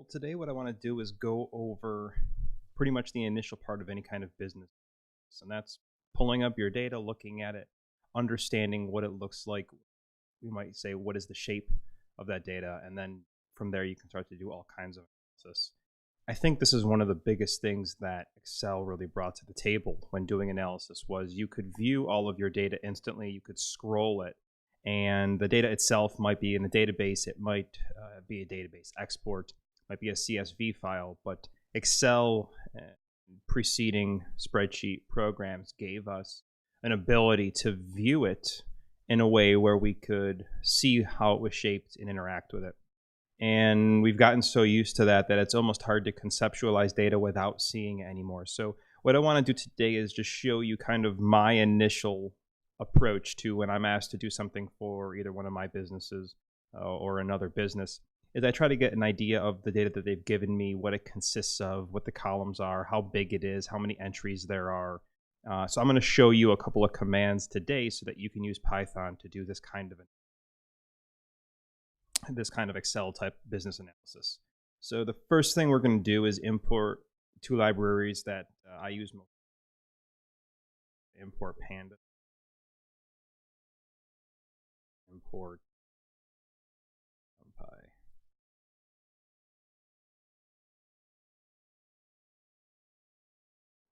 Well, today what I want to do is go over pretty much the initial part of any kind of business, and that's pulling up your data, looking at it, understanding what it looks like. We might say, what is the shape of that data? And then from there, you can start to do all kinds of analysis. I think this is one of the biggest things that Excel really brought to the table when doing analysis was you could view all of your data instantly. You could scroll it, and the data itself might be in the database. It might be a database export, might be a CSV file, but Excel preceding spreadsheet programs gave us an ability to view it in a way where we could see how it was shaped and interact with it. And we've gotten so used to that it's almost hard to conceptualize data without seeing it anymore. So what I want to do today is just show you kind of my initial approach to when I'm asked to do something for either one of my businesses or another business, is I try to get an idea of the data that they've given me, what it consists of, what the columns are, how big it is, how many entries there are. So I'm going to show you a couple of commands today so that you can use Python to do this kind of Excel type business analysis. So the first thing we're going to do is import two libraries that I use most. Import Panda. Import NumPy.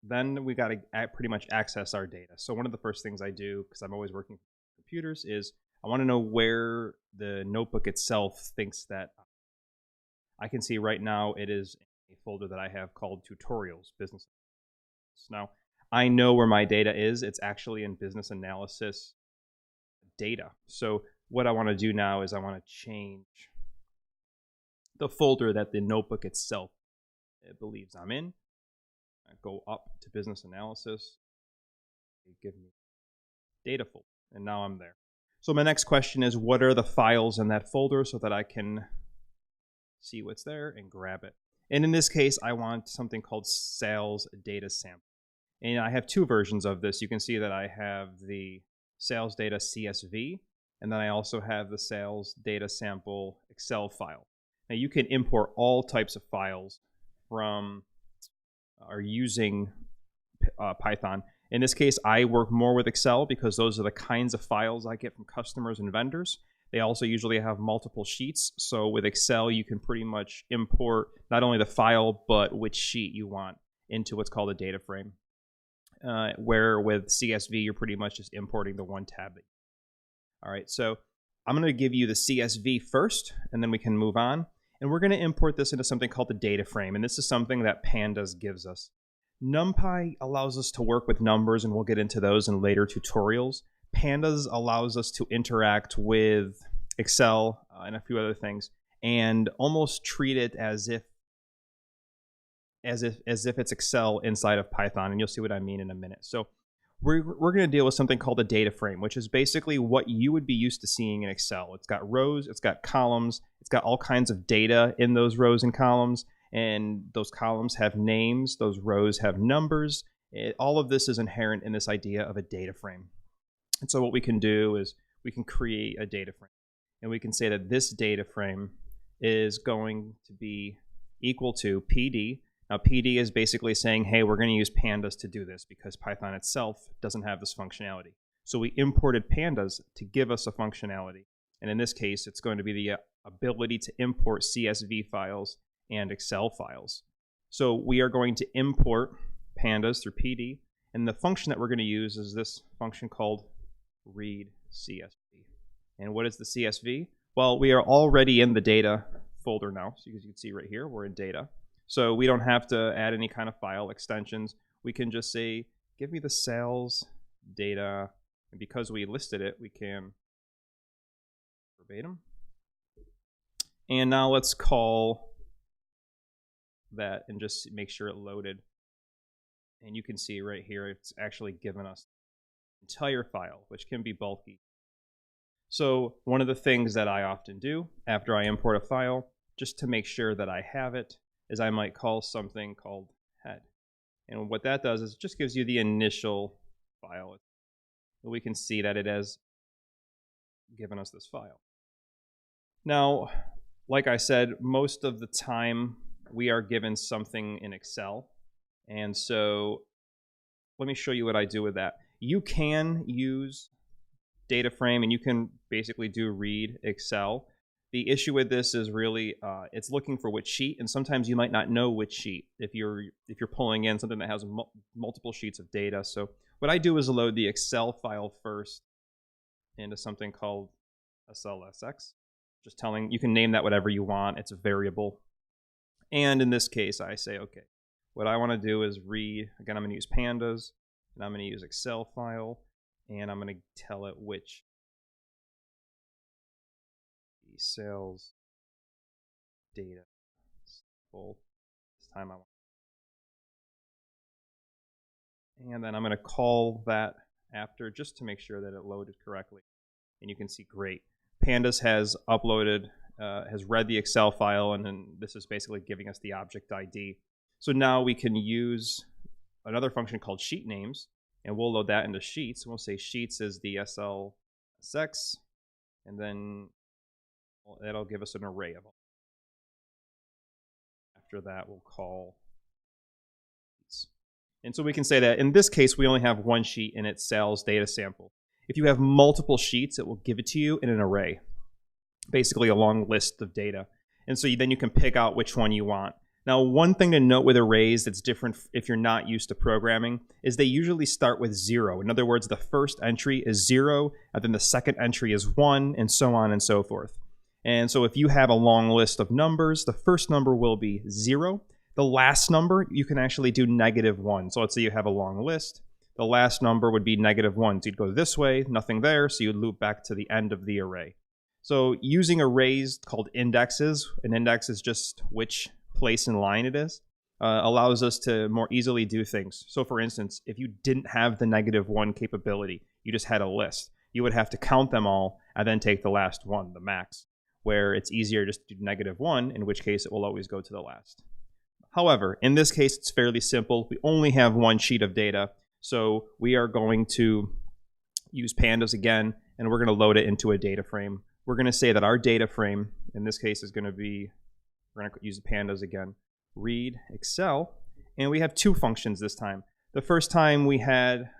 Then we got to pretty much access our data. So one of the first things I do, because I'm always working with computers, is I want to know where the notebook itself thinks that I can see right now it is a folder that I have called Tutorials Business. Now, I know where my data is. It's actually in Business Analysis data. So what I want to do now is I want to change the folder that the notebook itself believes I'm in. I go up to Business Analysis. Give me data folder, and now I'm there. So my next question is, what are the files in that folder so that I can see what's there and grab it? And in this case, I want something called sales data sample. And I have two versions of this. You can see that I have the sales data CSV, and then I also have the sales data sample Excel file. Now you can import all types of files from or using Python. In this case, I work more with Excel because those are the kinds of files I get from customers and vendors. They also usually have multiple sheets. So with Excel, you can pretty much import not only the file, but which sheet you want into what's called a data frame. Where with CSV, you're pretty much just importing the one tab. All right, so I'm going to give you the CSV first, and then we can move on. And we're going to import this into something called the data frame. And this is something that Pandas gives us. NumPy allows us to work with numbers, and we'll get into those in later tutorials. Pandas allows us to interact with Excel and a few other things and almost treat it as if it's Excel inside of Python, and you'll see what I mean in a minute. So we're going to deal with something called a data frame, which is basically what you would be used to seeing in Excel. It's got rows, it's got columns, it's got all kinds of data in those rows and columns, and those columns have names, those rows have numbers. All of this is inherent in this idea of a data frame. And so what we can do is we can create a data frame, and we can say that this data frame is going to be equal to PD. Now, PD is basically saying, hey, we're going to use pandas to do this because Python itself doesn't have this functionality. So we imported pandas to give us a functionality. And in this case, it's going to be the ability to import CSV files and Excel files. So we are going to import pandas through PD. And the function that we're going to use is this function called read CSV. And what is the CSV? Well, we are already in the data folder now. So as you can see right here, we're in data. So we don't have to add any kind of file extensions. We can just say, give me the sales data. And because we listed it, we can verbatim. And now let's call that and just make sure it loaded. And you can see right here, it's actually given us the entire file, which can be bulky. So one of the things that I often do after I import a file, just to make sure that I have it, is I might call something called head. And what that does is it just gives you the initial file. We can see that it has given us this file. Now, like I said, most of the time we are given something in Excel. And so let me show you what I do with that. You can use data frame and you can basically do read Excel. The issue with this is really it's looking for which sheet, and sometimes you might not know which sheet if you're pulling in something that has multiple sheets of data. So what I do is load the Excel file first into something called SLSX. Just telling, you can name that whatever you want. It's a variable. And in this case, I say, okay, what I want to do is read. Again, I'm going to use pandas, and I'm going to use Excel file, and I'm going to tell it which sales data sample this time I want. And then I'm going to call that after just to make sure that it loaded correctly. And you can see, great. Pandas has uploaded, has read the Excel file, and then this is basically giving us the object ID. So now we can use another function called sheet names, and we'll load that into sheets. We'll say sheets is the SLSX, and then that'll give us an array of them. After that, we'll call sheets. And so we can say that in this case, we only have one sheet in its sales data sample. If you have multiple sheets, it will give it to you in an array, basically a long list of data. And so then you can pick out which one you want. Now, one thing to note with arrays that's different if you're not used to programming is they usually start with 0. In other words, the first entry is 0, and then the second entry is 1, and so on and so forth. And so if you have a long list of numbers, the first number will be 0. The last number, you can actually do -1. So let's say you have a long list. The last number would be -1. So you'd go this way, nothing there, so you'd loop back to the end of the array. So using arrays called indexes, an index is just which place in line it is, allows us to more easily do things. So for instance, if you didn't have the -1 capability, you just had a list, you would have to count them all and then take the last one, the max, where it's easier just to do -1, in which case it will always go to the last. However, in this case, it's fairly simple. We only have one sheet of data. So we are going to use pandas again, and we're going to load it into a data frame. We're going to say that our data frame, in this case, is going to be, we're going to use the pandas again, read Excel, and we have two functions this time. The first time we had,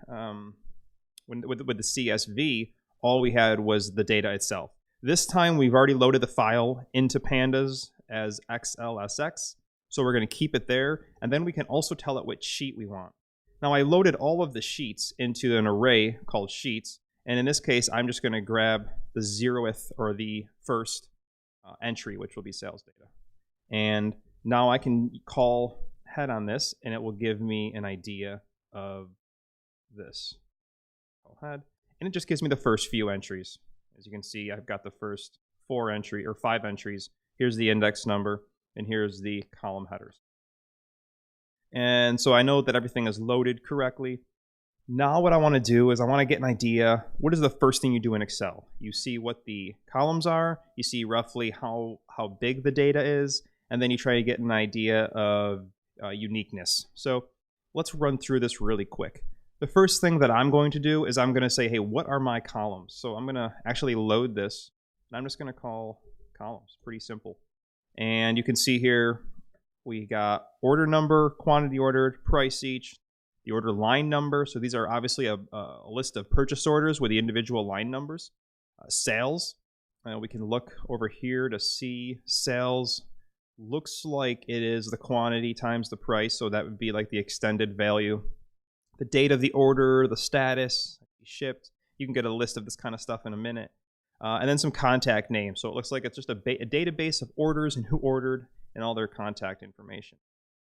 with the CSV, all we had was the data itself. This time we've already loaded the file into pandas as XLSX, so we're going to keep it there, and then we can also tell it which sheet we want. Now I loaded all of the sheets into an array called sheets, and in this case I'm just going to grab the 0th or the first entry, which will be sales data. And now I can call head on this, and it will give me an idea of this. Call head, and it just gives me the first few entries. As you can see, I've got the first 5 entries. Here's the index number, and here's the column headers. And so I know that everything is loaded correctly. Now what I want to do is I want to get an idea, what is the first thing you do in Excel? You see what the columns are, you see roughly how big the data is, and then you try to get an idea of uniqueness. So let's run through this really quick. The first thing that I'm going to do is I'm going to say, hey, what are my columns? So I'm going to actually load this, and I'm just going to call columns. Pretty simple. And you can see here, we got order number, quantity ordered, price each, the order line number. So these are obviously a list of purchase orders with the individual line numbers. Sales. We can look over here to see sales. Looks like it is the quantity times the price. So that would be like the extended value. The date of the order, the status, shipped. You can get a list of this kind of stuff in a minute. And then some contact names. So it looks like it's just a database of orders and who ordered and all their contact information.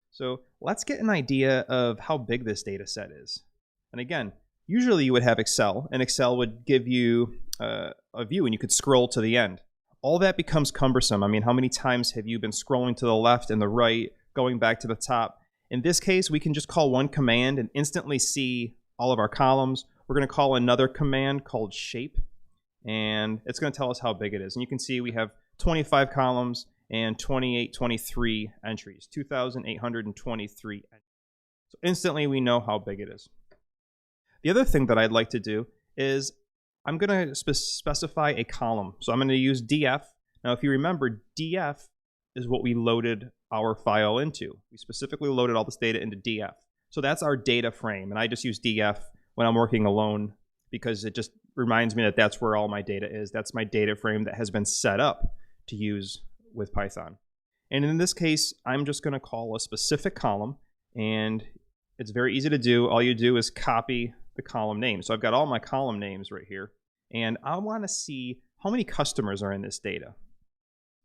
So let's get an idea of how big this data set is. And again, usually you would have Excel, and Excel would give you a view, and you could scroll to the end. All that becomes cumbersome. I mean, how many times have you been scrolling to the left and the right, going back to the top? In this case, we can just call one command and instantly see all of our columns. We're going to call another command called shape, and it's going to tell us how big it is. And you can see we have 25 columns and 23 entries, 2,823 entries. So instantly we know how big it is. The other thing that I'd like to do is I'm going to specify a column. So I'm going to use df. Now, if you remember, DF is what we loaded our file into. We specifically loaded all this data into DF. So that's our data frame. And I just use DF when I'm working alone because it just reminds me that that's where all my data is. That's my data frame that has been set up to use with Python. And in this case, I'm just going to call a specific column, and it's very easy to do. All you do is copy the column name. So I've got all my column names right here, and I want to see how many customers are in this data,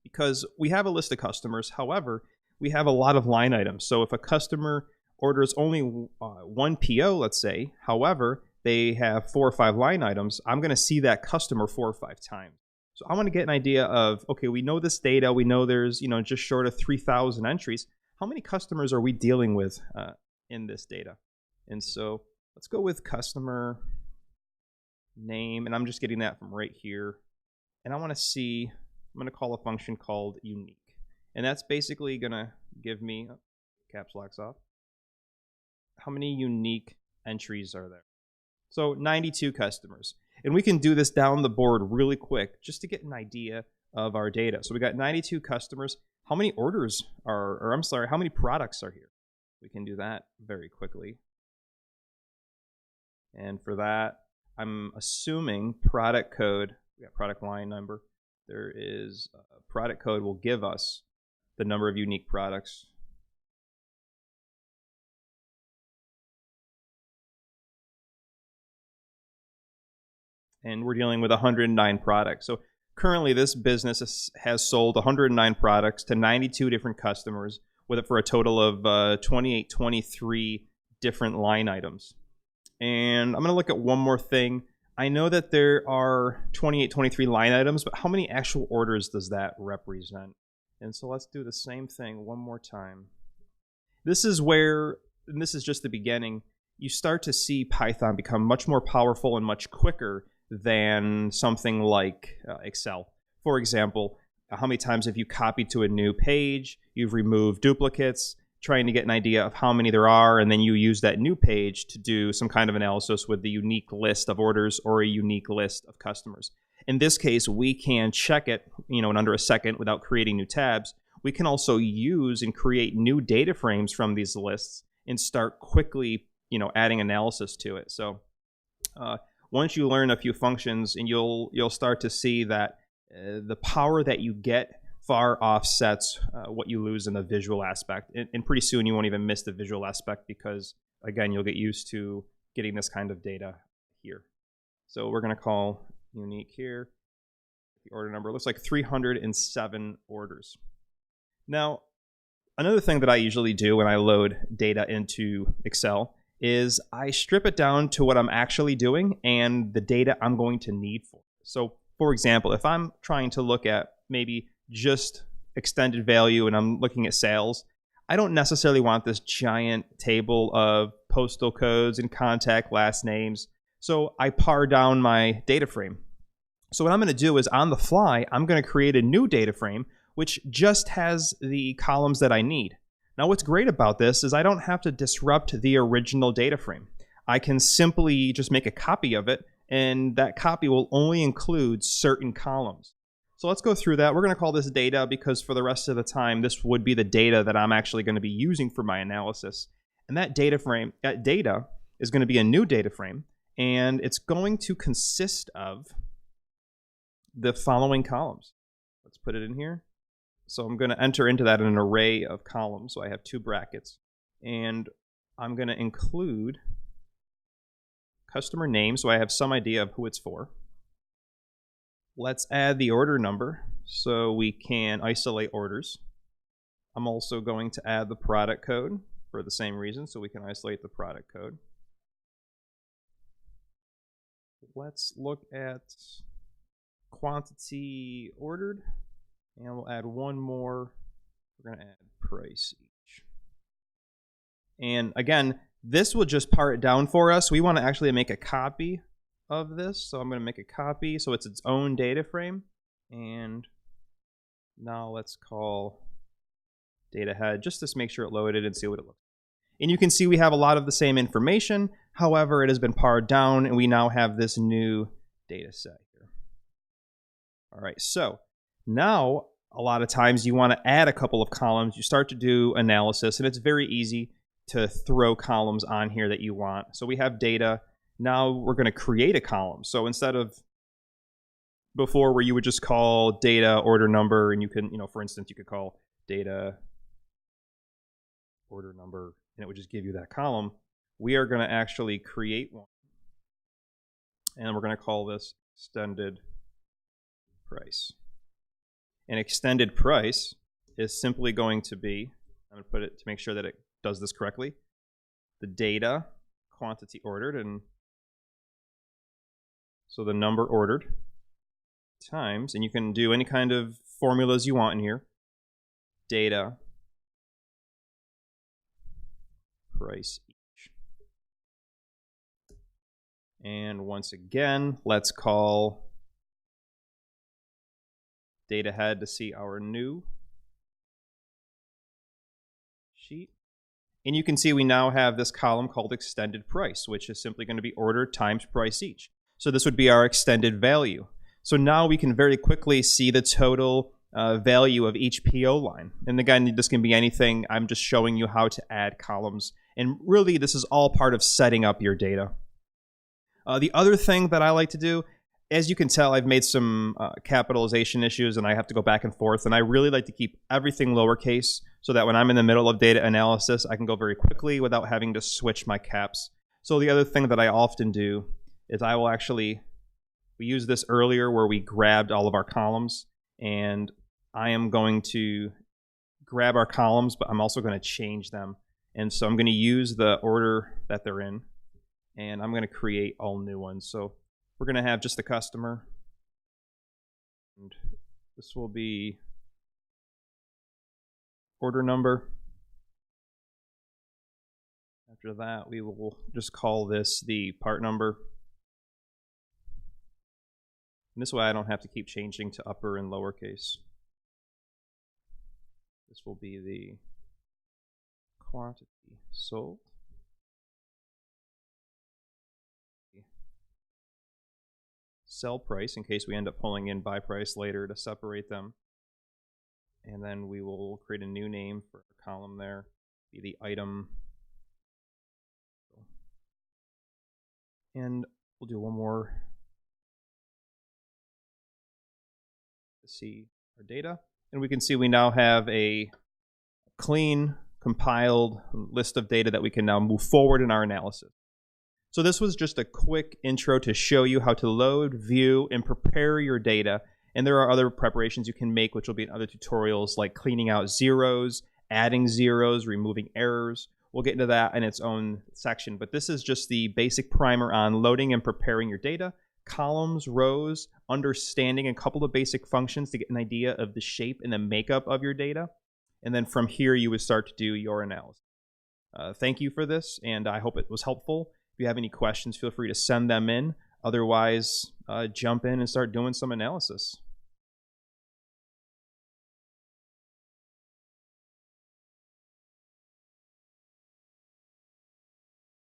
because we have a list of customers. However, we have a lot of line items. So if a customer orders only one PO, let's say, however, they have 4 or 5 line items, I'm going to see that customer 4 or 5 times. So I want to get an idea of, okay, we know this data. We know there's, just short of 3,000 entries. How many customers are we dealing with in this data? And so let's go with customer name, and I'm just getting that from right here. And I want to see, I'm going to call a function called unique. And that's basically going to give me, caps locks off, how many unique entries are there? So 92 customers. And we can do this down the board really quick just to get an idea of our data. So we got 92 customers. How many orders are, or I'm sorry, how many products are here? We can do that very quickly. And for that, I'm assuming product code, we got product line number. There is product code will give us the number of unique products. And we're dealing with 109 products. So currently this business has sold 109 products to 92 different customers with it for a total of 23 different line items. And I'm going to look at one more thing. I know that there are 23 line items, but how many actual orders does that represent? And so let's do the same thing one more time. This is where, and this is just the beginning, you start to see Python become much more powerful and much quicker than something like Excel. For example, how many times have you copied to a new page, you've removed duplicates, trying to get an idea of how many there are, and then you use that new page to do some kind of analysis with the unique list of orders or a unique list of customers. In this case, we can check it, in under a second without creating new tabs. We can also use and create new data frames from these lists and start quickly, adding analysis to it. So once you learn a few functions, and you'll start to see that the power that you get far offsets what you lose in the visual aspect. And pretty soon you won't even miss the visual aspect because, again, you'll get used to getting this kind of data here. So we're going to call unique here. The order number looks like 307 orders. Now, another thing that I usually do when I load data into Excel is I strip it down to what I'm actually doing and the data I'm going to need for it. So, for example, if I'm trying to look at maybe just extended value and I'm looking at sales, I don't necessarily want this giant table of postal codes and contact last names. So I pare down my data frame. So what I'm going to do is on the fly, I'm going to create a new data frame which just has the columns that I need. Now what's great about this is I don't have to disrupt the original data frame. I can simply just make a copy of it, and that copy will only include certain columns. So let's go through that. We're going to call this data because for the rest of the time, this would be the data that I'm actually going to be using for my analysis. And that data is going to be a new data frame, and it's going to consist of the following columns. Let's put it in here. So I'm going to enter into that in an array of columns. So I have 2 brackets, and I'm going to include customer name so I have some idea of who it's for. Let's add the order number so we can isolate orders. I'm also going to add the product code for the same reason, so we can isolate the product code. Let's look at quantity ordered, and we'll add one more. We're going to add price each. And again, this will just pare it down for us. We want to actually make a copy of this, so I'm going to make a copy so it's its own data frame. And now let's call data head just to make sure it loaded and see what it looks like. And you can see we have a lot of the same information. However, it has been pared down, and we now have this new data set here. All right, so Now, a lot of times you want to add a couple of columns. You start to do analysis, and it's very easy to throw columns on here that you want. So we have data. Now we're going to create a column. So instead of before where you would just call data order number, and you can, for instance, you could call data order number, and it would just give you that column. We are going to actually create one, and we're going to call this extended price. An extended price is simply going to be, I'm going to put it to make sure that it does this correctly, the data quantity ordered, and so the number ordered times, and you can do any kind of formulas you want in here, data price each. And once again, let's call data head to see our new sheet. And you can see we now have this column called extended price, which is simply going to be order times price each. So this would be our extended value. So now we can very quickly see the total value of each PO line. And again, this can be anything. I'm just showing you how to add columns. And really, this is all part of setting up your data. The other thing that I like to do, as you can tell, I've made some capitalization issues, and I have to go back and forth. And I really like to keep everything lowercase so that when I'm in the middle of data analysis, I can go very quickly without having to switch my caps. So the other thing that I often do is I will actually, we used this earlier where we grabbed all of our columns, and I am going to grab our columns, but I'm also going to change them. And so I'm going to use the order that they're in, and I'm going to create all new ones. So we're going to have just the customer, and this will be order number. After that, we will just call this the part number. And this way I don't have to keep changing to upper and lowercase. This will be the quantity sold. Sell price, in case we end up pulling in buy price later to separate them. And then we will create a new name for a column there, be the item. And we'll do one more to see our data. And we can see we now have a clean, compiled list of data that we can now move forward in our analysis. So this was just a quick intro to show you how to load, view, and prepare your data. And there are other preparations you can make, which will be in other tutorials, like cleaning out zeros, adding zeros, removing errors. We'll get into that in its own section. But this is just the basic primer on loading and preparing your data, columns, rows, understanding a couple of basic functions to get an idea of the shape and the makeup of your data. And then from here, you would start to do your analysis. Thank you for this, and I hope it was helpful. If you have any questions, feel free to send them in. Otherwise, jump in and start doing some analysis.